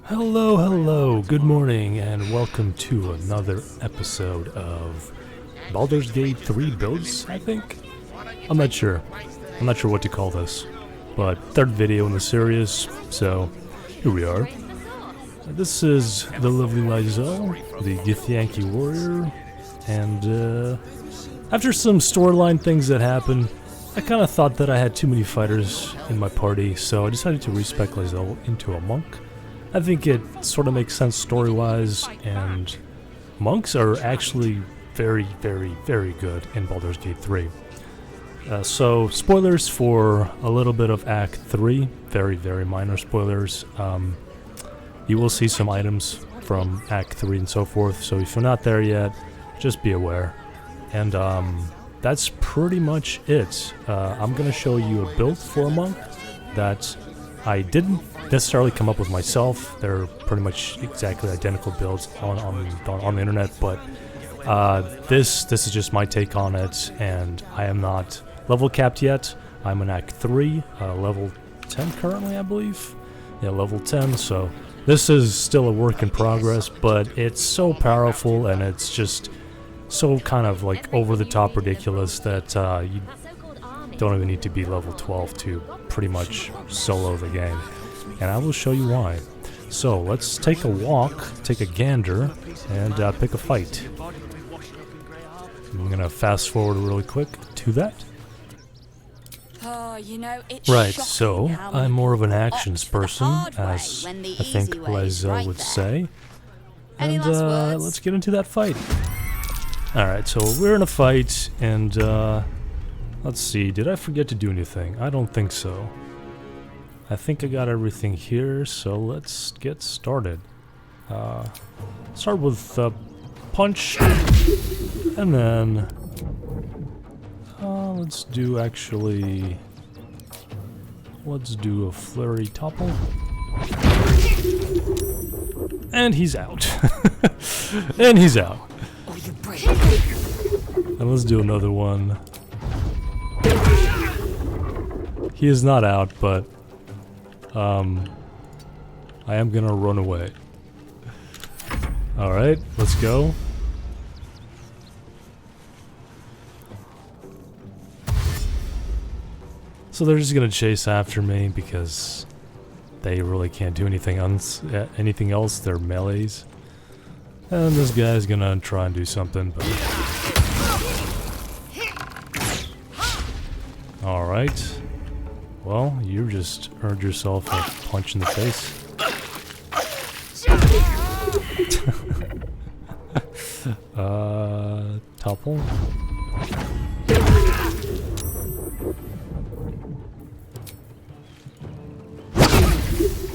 Hello, good morning, and welcome to another episode of Baldur's Gate 3 builds, I think? I'm not sure what to call this, but third video in the series, so here we are. This is the lovely Laezel, the Githyanki warrior, and after some storyline things that happened, I kind of thought that I had too many fighters in my party, so I decided to respec Laezel into a monk. I think it sort of makes sense story-wise, and monks are actually very good in Baldur's Gate 3. So, spoilers for a little bit of Act 3, very minor spoilers. You will see some items from Act 3 and so forth, so if you're not there yet, just be aware. And that's pretty much it. I'm going to show you a build for a monk that I didn't necessarily come up with myself. They're pretty much exactly identical builds on the internet, but this is just my take on it, and I am not level capped yet. I'm in Act 3, level 10 currently, I believe. Yeah, level 10, so this is still a work in progress, but it's so powerful, and it's just so kind of like over-the-top ridiculous that you don't even need to be level 12 to pretty much solo the game. And I will show you why. So let's take a walk, take a gander, and pick a fight. I'm gonna fast forward really quick to that. Right, so I'm more of an actions person, as I think Laezel would say. And let's get into that fight. Alright, so we're in a fight, and let's see, did I forget to do anything? I don't think so. I think I got everything here, so let's get started. Start with punch, and then let's do a flurry topple. And he's out. And he's out. And let's do another one. He is not out, but I am gonna run away. Alright, let's go. So they're just gonna chase after me because they really can't do anything else. They're melees. And this guy's gonna try and do something, but... Alright. Well, you just earned yourself a punch in the face. Topple.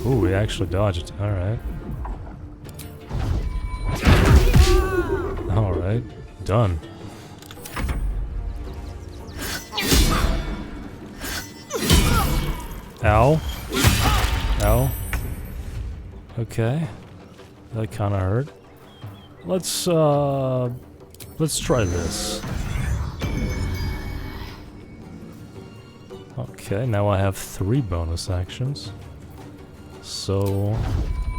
Ooh, he actually dodged. Alright. Alright. Done. Ow. Ow. Okay. That kinda hurt. Let's try this. Okay, now I have 3 bonus actions. So,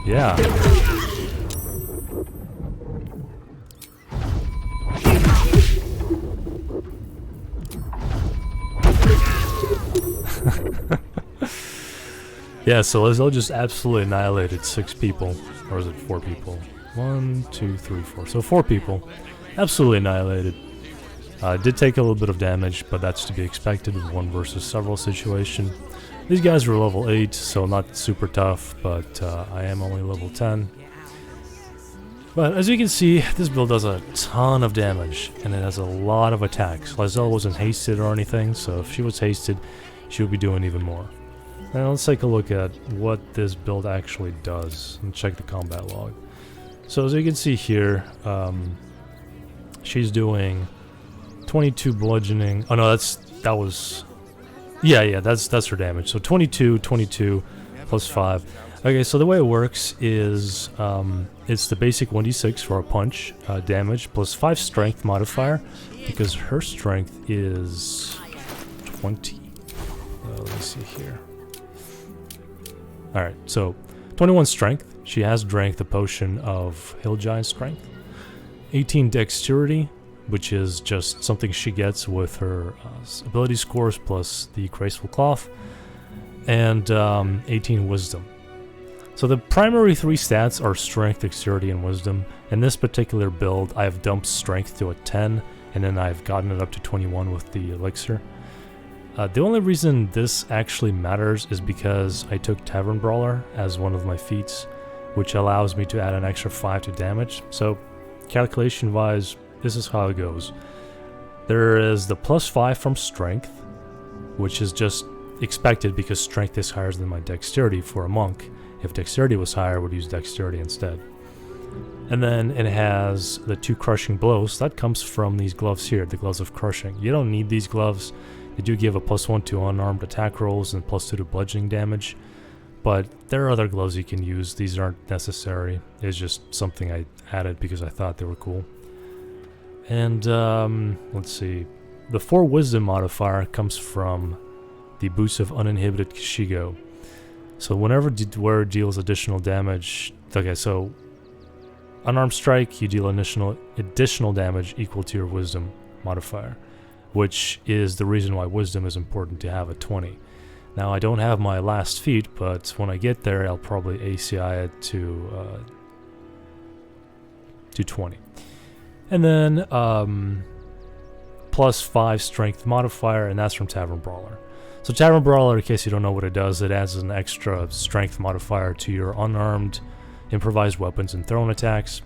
yeah. Yeah, so Laezel just absolutely annihilated 6 people. Or is it 4 people? 1, 2, 3, 4. So 4 people. Absolutely annihilated. Did take a little bit of damage, but that's to be expected in 1 versus several situation. These guys were level 8, so not super tough, but I am only level 10. But as you can see, this build does a ton of damage, and it has a lot of attacks. Laezel wasn't hasted or anything, so if she was hasted, she would be doing even more. Now let's take a look at what this build actually does, and check the combat log. So as you can see here, she's doing 22 bludgeoning. Oh no, that was... Yeah, that's her damage. So 22 plus 5. Okay, so the way it works is it's the basic 1d6 for a punch damage plus 5 strength modifier, because her strength is 20. Let me see here. Alright, so 21 strength. she has drank the potion of Hill Giant Strength. 18 Dexterity, which is just something she gets with her ability scores plus the Graceful Cloth, and 18 Wisdom. So the primary 3 stats are Strength, Dexterity, and Wisdom. In this particular build, I've dumped Strength to a 10, and then I've gotten it up to 21 with the Elixir. The only reason this actually matters is because I took Tavern Brawler as one of my feats, which allows me to add an extra 5 to damage. So calculation-wise, this is how it goes. There is the +5 from Strength, which is just expected because Strength is higher than my Dexterity for a monk. If Dexterity was higher, I would use Dexterity instead. And then it has the 2 Crushing Blows. That comes from these gloves here, the Gloves of Crushing. You don't need these gloves. They do give a +1 to unarmed attack rolls and +2 to bludgeoning damage. But there are other gloves you can use. These aren't necessary. It's just something I added because I thought they were cool. And let's see. The 4 Wisdom modifier comes from the boost of Uninhibited Kishigo. So whenever wearer deals additional damage... Okay, so unarmed strike, you deal additional damage equal to your Wisdom modifier, which is the reason why Wisdom is important to have a 20. Now, I don't have my last feat, but when I get there, I'll probably ACI it to 20. And then +5 Strength modifier, and that's from Tavern Brawler. So Tavern Brawler, in case you don't know what it does, it adds an extra Strength modifier to your unarmed, improvised weapons and thrown attacks.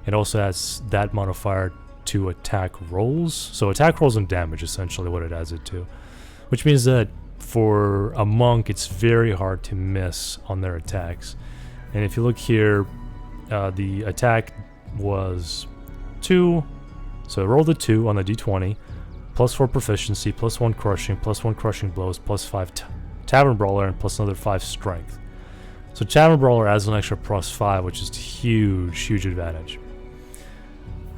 It also adds that modifier to attack rolls. So attack rolls and damage, essentially what it adds it to. Which means that for a monk, it's very hard to miss on their attacks. And if you look here, the attack was 2. So I rolled a 2 on the d20, +4 proficiency, +1 crushing, +1 crushing blows, +5 Tavern Brawler, and plus another 5 strength. So Tavern Brawler adds an extra +5, which is a huge, huge advantage.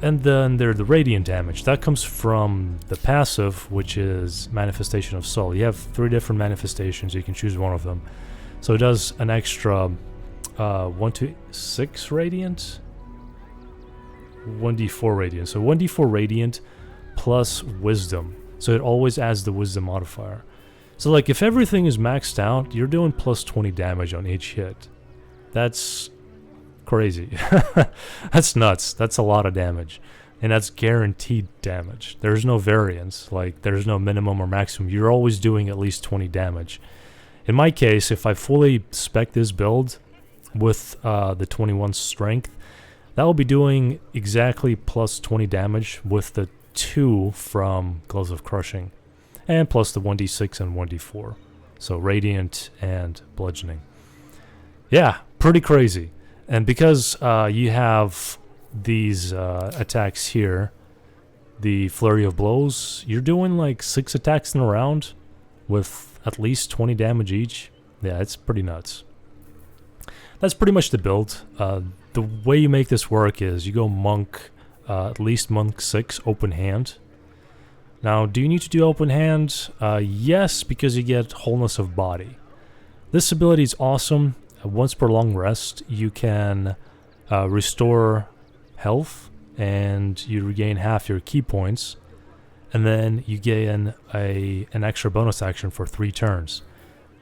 And then there's the radiant damage. That comes from the passive, which is Manifestation of Soul. You have 3 different manifestations. You can choose one of them. So it does an extra 1 to 6 radiant, 1d4 radiant. So 1d4 radiant plus wisdom. So it always adds the wisdom modifier. So like if everything is maxed out, you're doing +20 damage on each hit. That's crazy. That's nuts. That's a lot of damage. And that's guaranteed damage. There's no variance. Like there's no minimum or maximum. You're always doing at least 20 damage. In my case, if I fully spec this build with the 21 strength, that will be doing exactly +20 damage with the 2 from Gloves of Crushing. And plus the 1d6 and 1d4. So Radiant and Bludgeoning. Yeah, pretty crazy. And because you have these attacks here, the Flurry of Blows, you're doing like 6 attacks in a round with at least 20 damage each. Yeah, it's pretty nuts. That's pretty much the build. The way you make this work is you go Monk, at least Monk 6, Open Hand. Now, do you need to do Open Hand? Yes, because you get Wholeness of Body. This ability is awesome. Once per long rest, you can restore health, and you regain half your key points, and then you gain an extra bonus action for 3 turns.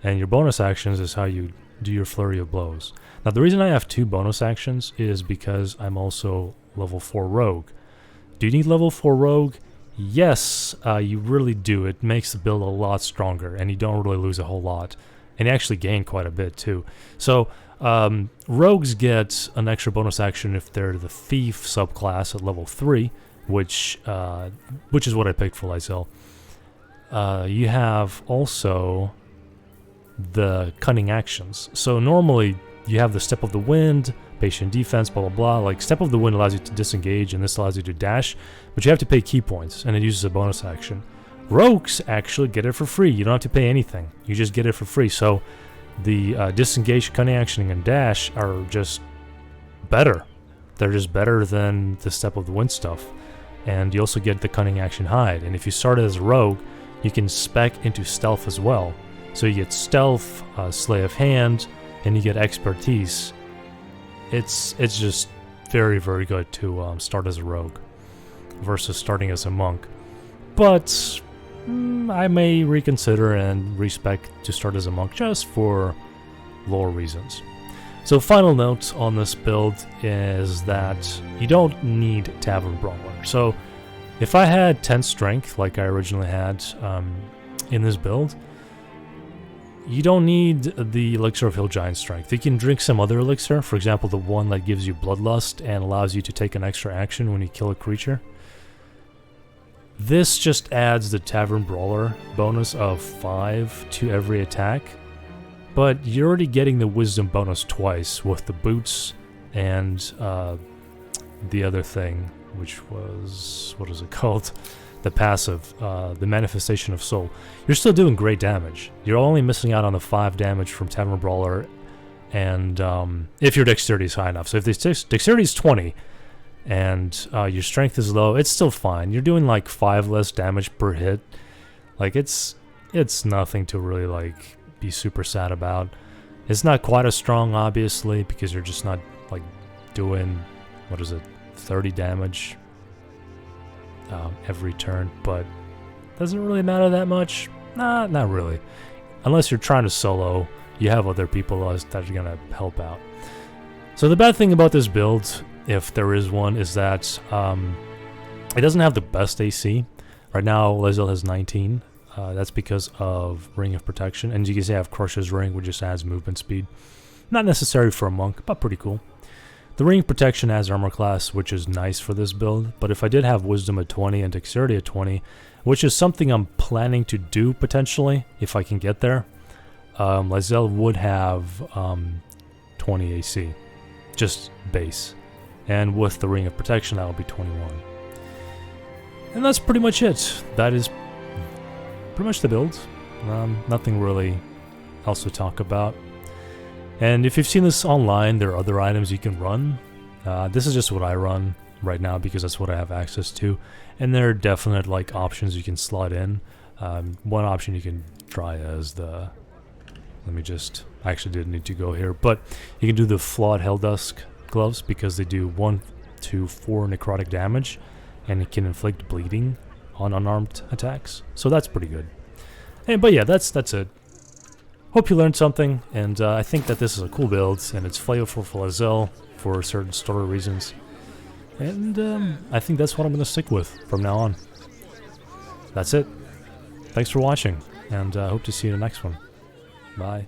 And your bonus actions is how you do your Flurry of Blows. Now, the reason I have 2 bonus actions is because I'm also level 4 Rogue. Do you need level 4 Rogue? Yes, you really do. It makes the build a lot stronger, and you don't really lose a whole lot. And you actually gain quite a bit, too. So, Rogues get an extra bonus action if they're the Thief subclass at level 3, which is what I picked for Laezel. You have also the Cunning actions. So normally, you have the Step of the Wind, Patient Defense, blah, blah, blah. Like, Step of the Wind allows you to disengage, and this allows you to dash, but you have to pay key points, and it uses a bonus action. Rogues actually get it for free. You don't have to pay anything. You just get it for free. So the disengage, cunning action, and dash are just better. They're just better than the Step of the Wind stuff. And you also get the cunning action hide. And if you start as a rogue, you can spec into stealth as well. So you get stealth, slay of hand, and you get expertise. it's just very, very good to start as a rogue versus starting as a monk. But I may reconsider and respec to start as a monk just for lore reasons. So final note on this build is that you don't need Tavern Brawler. So if I had 10 strength like I originally had in this build, you don't need the Elixir of Hill Giant Strength. You can drink some other elixir, for example the one that gives you Bloodlust and allows you to take an extra action when you kill a creature. This just adds the Tavern Brawler bonus of 5 to every attack, but you're already getting the Wisdom bonus twice with the boots and the other thing, which was, what is it called? The passive, the Manifestation of Soul. You're still doing great damage. You're only missing out on the 5 damage from Tavern Brawler, and if your dexterity is high enough. So if the dexterity is 20, and your strength is low, it's still fine. You're doing like 5 less damage per hit. Like it's nothing to really like be super sad about. It's not quite as strong, obviously, because you're just not like doing, what is it, 30 damage every turn, but doesn't really matter that much. Nah, not really. Unless you're trying to solo, you have other people that are gonna help out. So the bad thing about this build, if there is one, is that it doesn't have the best AC. Right now, Laezel has 19. That's because of Ring of Protection. And you can see I have Crush's Ring, which just adds movement speed. Not necessary for a monk, but pretty cool. The Ring of Protection has Armor Class, which is nice for this build. But if I did have Wisdom at 20 and Dexterity at 20, which is something I'm planning to do potentially, if I can get there, Laezel would have 20 AC. Just base. And with the Ring of Protection, that will be 21. And that's pretty much it. That is pretty much the build. Nothing really else to talk about. And if you've seen this online, there are other items you can run. This is just what I run right now because that's what I have access to. And there are definite like options you can slot in. One option you can try is the... Let me just... I actually didn't need to go here. But you can do the Flawed Helldusk gloves because they do 1 to 4 necrotic damage. And it can inflict bleeding on unarmed attacks. So that's pretty good. But yeah, that's it. Hope you learned something, and I think that this is a cool build, and it's flavorful for Laezel for certain story reasons. And I think that's what I'm going to stick with from now on. That's it. Thanks for watching, and I hope to see you in the next one. Bye.